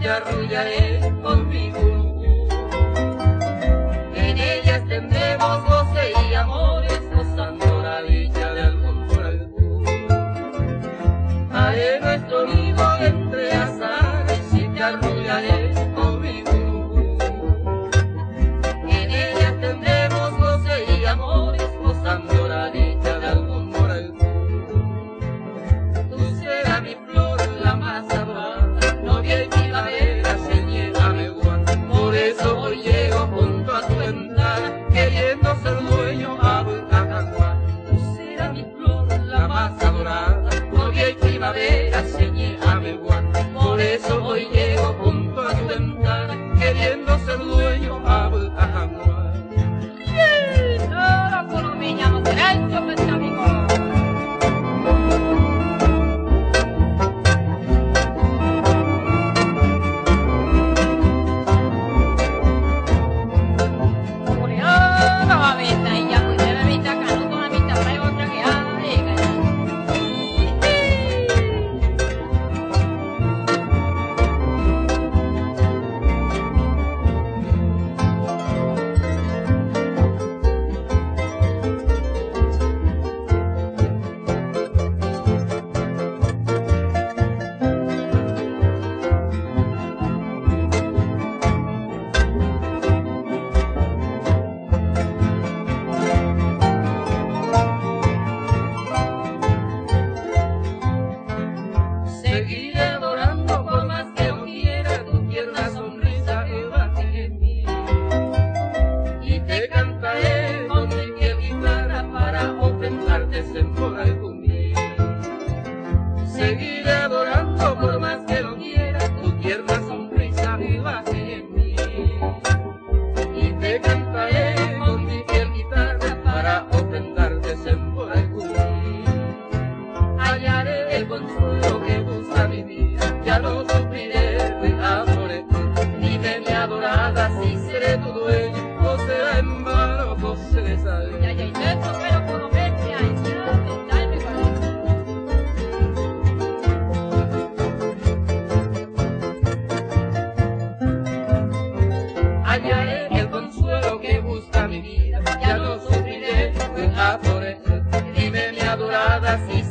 te arrullaré con mi gurú. En ellas tendremos goce y amores, gozando la dicha de algún por algún. Haré nuestro nido entre azares y te arrullaré con mi gurú. En ellas tendremos goce y amores, gozando la dicha de algún por algún. Tú serás mi flor, la más adorada, novia y primavera, señálame guarda. Por eso hoy llego junto a tu ventana, queriendo ser dueño a Bulcacanguá. Tú serás mi flor, la más adorada, novia y primavera, señálame guarda. Por eso hoy llego junto a tu ventana, queriendo ser dueño a Bulcacanguá. Solo con un niño derecho, mis amigos. Seguiré adorando por más que no quiera, tu tierna sonrisa evade en mí. Y te cantaré con mi fiel guitarra para ofrendarte por algún día. Seguiré adorando por más que no quiera, tu tierna sonrisa evade en mí. Y te cantaré con mi fiel guitarra para ofrendarte por algún día. Hallaré el consuelo que busca mi vida, ya no sufriré de amores. Dime mi adorada si seré tu dueño, o será en vano José de Sal. Ya, y esto pero por lo menos ya, está en mi corazón. Hallaré el consuelo que busca mi vida, ya no sufriré de amores. Dime mi adorada si